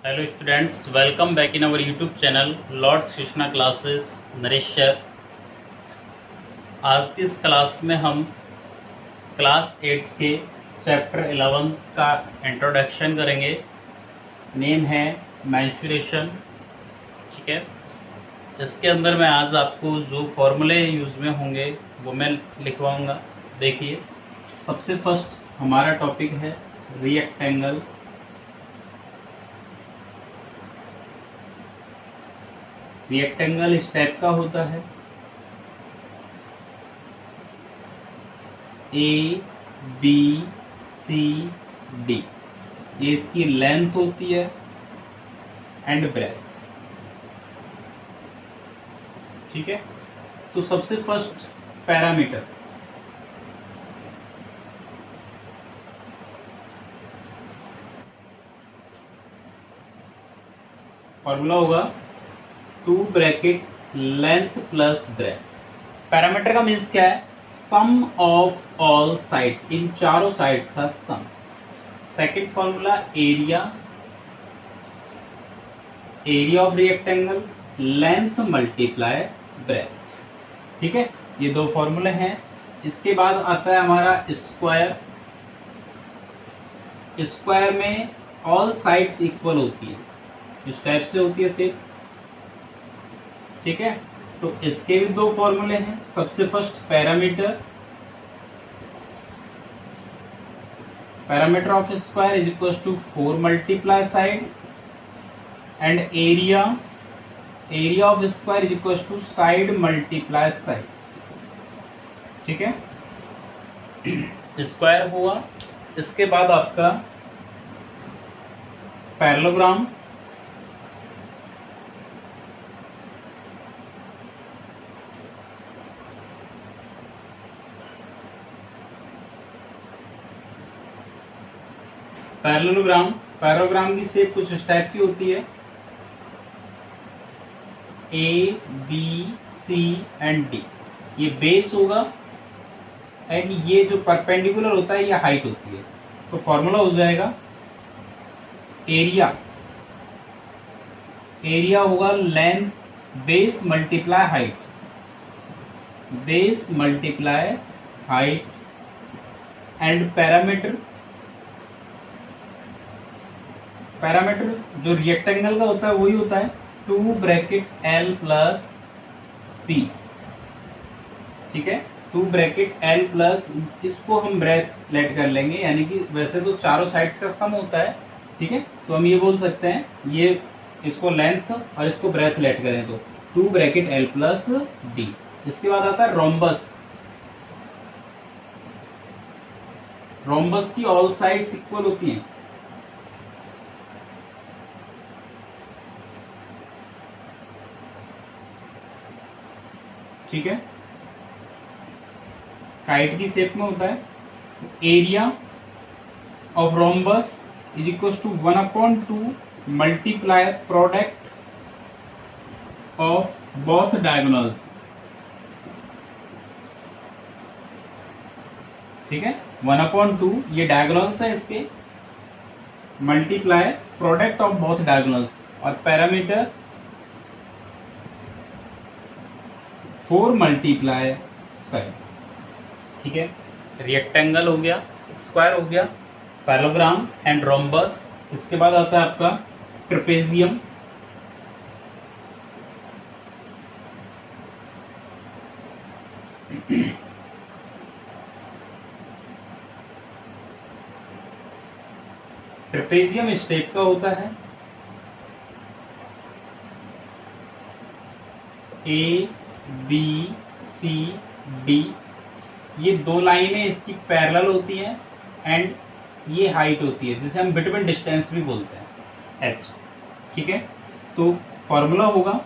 Hello students, welcome back in our YouTube channel Lords Krishna classes Naresh sir. आज की इस class में हम क्लास 8 के चैप्टर 11 का इंट्रोडक्शन करेंगे। नेम है मेंस्ट्रुएशन। ठीक है, इसके अंदर मैं आज आपको जो फॉर्मूले यूज़ में होंगे वो मैं लिखवाऊंगा। देखिए, सबसे फर्स्ट हमारा टॉपिक है रिएक्टेंगल। रिएक्टेंगल इस टाइप का होता है, ए बी सी डी, ये इसकी लेंथ होती है एंड ब्रेथ। ठीक है, तो सबसे फर्स्ट पैरामीटर, फॉर्मूला होगा 2 bracket length plus breadth. Perimeter का मीन्स क्या है? सम ऑफ ऑल साइड्स, इन चारों साइड्स का sum. Second formula area, area of rectangle length multiply breadth. ठीक है, ये दो फॉर्मूले हैं। इसके बाद आता है हमारा स्क्वायर। स्क्वायर में ऑल साइड्स इक्वल होती है, इस टाइप से होती है शेप। ठीक है, तो इसके भी दो फॉर्मूले हैं। सबसे first parameter, parameter of square is equal to 4 multiply side and area, area of square is equal to side multiply side. ठीक है, स्क्वायर हुआ। इसके बाद आपका पैरेललोग्राम, पैरेललोग्राम, पैरेललोग्राम की शेप कुछ इस टाइप की होती है, A B C and D. ये बेस होगा एंड ये जो परपेंडिकुलर होता है ये हाइट होती है। तो फॉर्मूला हो जाएगा एरिया, एरिया होगा length base multiply height, base multiply height and parameter, parameter जो रिएक्टेंगल का होता है वही होता है 2 ब्रैकेट एल प्लस पी। ठीक है, 2 ब्रैकेट एल प्लस, इसको हम ब्रेथ लेट कर लेंगे, यानी कि वैसे तो चारों साइड्स का सम होता है। ठीक है, तो हम ये बोल सकते हैं, ये इसको लेंथ और इसको ब्रेथ लेट करें तो 2 ब्रैकेट एल प्लस डी। इसके बाद आता है रोम्बस। रोम्बस की ऑल साइड्स इक्वल होती हैं। ठीक है, काइट की शेप में होता है। Area of rhombus is equal to 1/2 multiply product of both diagonals. ठीक है, 1/2 ये डायगोनल्स है इसके, multiply product of both diagonals, और पैरामीटर 4 मल्टीप्लाई साइड। ठीक है, रिएक्टेंगल हो गया, स्क्वायर हो गया, पैरेललोग्राम एंड रोम्बस। इसके बाद आता है आपका ट्रेपेजियम। ट्रेपेजियम इस शेप का होता है, ए बी सी डी, ये दो लाइनें इसकी पैरेलल होती हैं एंड ये हाइट होती है, जिसे हम बिटवीन डिस्टेंस भी बोलते हैं, एच। ठीक है, तो फॉर्मूला होगा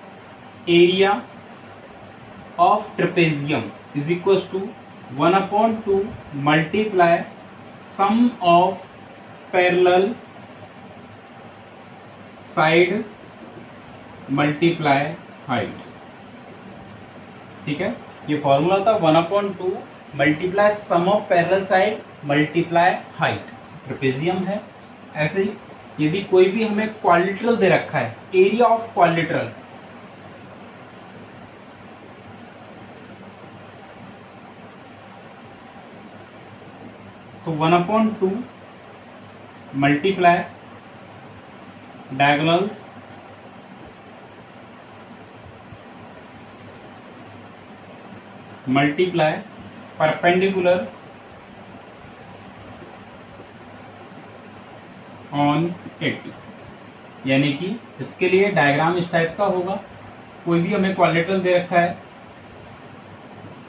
area of trapezium is equal to 1/2 multiply sum of parallel side multiply height. ठीक है, ये फॉर्मूला था 1/2 multiply sum of parallel side multiply height, trapezium है। ऐसे ही यदि कोई भी हमें क्वाड्रिलेटरल दे रखा है, एरिया ऑफ क्वाड्रिलेटरल, तो 1/2 multiply diagonals multiply perpendicular on it. यानी कि इसके लिए डायग्राम इस टाइप का होगा। कोई भी हमें क्वाड्रिलेटरल दे रखा है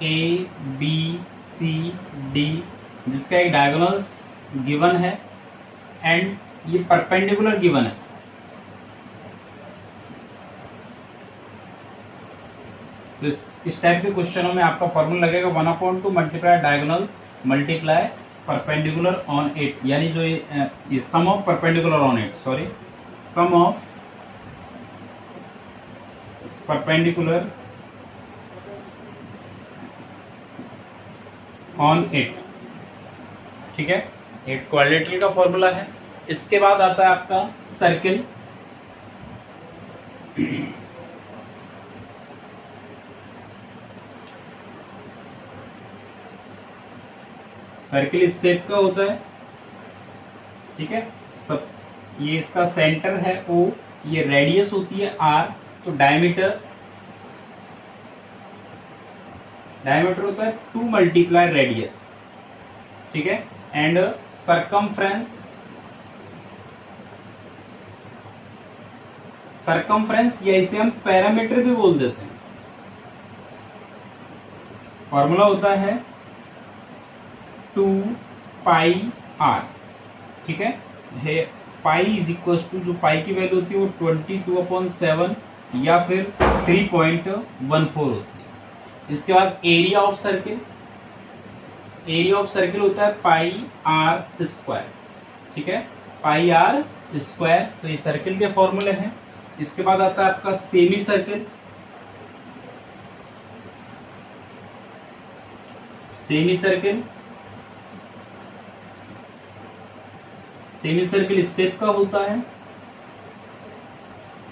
ए बी सी डी, जिसका एक डायगोनल्स गिवन है एंड ये परपेंडिकुलर गिवन है। तो इस टाइप के क्वेश्चनों में आपका फॉर्मूला लगेगा 1/2 multiply diagonals multiply perpendicular on it, यानी जो ये sum of perpendicular on it, sorry sum of perpendicular on it. ठीक है, एक क्वाड्रिलेटरल का फॉर्मूला है। इसके बाद आता है आपका सर्किल। सर्किल इस शेप का होता है। ठीक है, सब ये इसका सेंटर है O, ये रेडियस होती है R, तो डायमीटर होता है 2 मल्टीप्लाई रेडियस। ठीक है, एंड सरकमफ्रेंस या इसे हम पैरामीटर भी बोल देते हैं। फॉर्मूला होता है 2 पाई r। ठीक है, पाई इज इक्वल टू, जो पाई की वैल्यू होती है वो 22/7 या फिर 3.14 होती है। इसके बाद एरिया ऑफ सर्किल, होता है पाई r स्क्वायर। ठीक है, पाई r स्क्वायर, तो ये सर्किल के फॉर्मूले हैं। इसके बाद आता है आपका सेमी सर्किल। सेमी सर्किल इस शेप का होता है।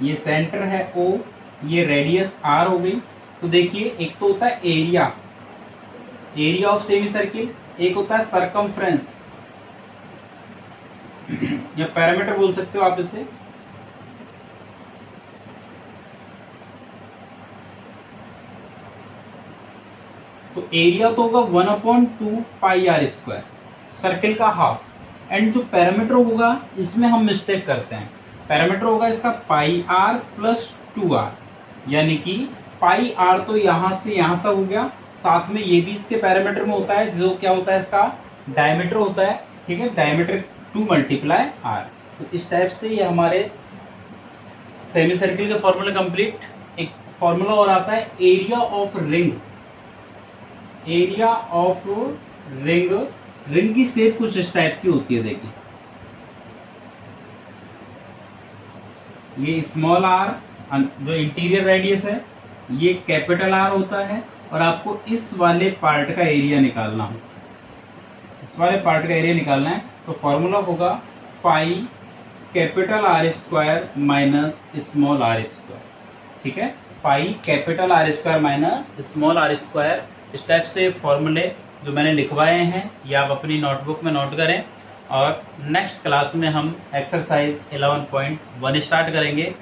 ये सेंटर है O, ये रेडियस R हो गई। तो देखिए, एक तो होता है एरिया ऑफ सेमी सर्किल, एक होता है सरकमफ्रेंस या पैरामीटर बोल सकते हो आप इसे। तो एरिया तो होगा 1/2 पाई r स्क्वायर, सर्किल का हाफ, एंड जो पैरामीटर होगा इसमें हम मिस्टेक करते हैं। पैरामीटर होगा इसका पाई r प्लस 2r, यानी कि पाई r तो यहां से यहां तक हो गया, साथ में ये भी इसके पैरामीटर में होता है, जो क्या होता है इसका डायमीटर होता है। ठीक है, डायमीटर 2 मल्टीप्लाई r। तो इस टाइप से ये हमारे सेमी सर्किल के फॉर्मूले कंप्लीट। एक फॉर्मूला और आता है एरिया ऑफ रिंग। रिंग की शेप कुछ इस टाइप की होती है। देखिए, ये स्मॉल r जो इंटीरियर रेडियस है, ये कैपिटल R होता है, और आपको इस वाले पार्ट का एरिया निकालना है। तो फॉर्मूला होगा pi capital R square minus small r square. ठीक है, pi capital R square minus small r square. इस टाइप से फॉर्मूले जो मैंने लिखवाए हैं ये आप अपनी नोटबुक में नोट करें, और नेक्स्ट क्लास में हम एक्सरसाइज 11.1 स्टार्ट करेंगे।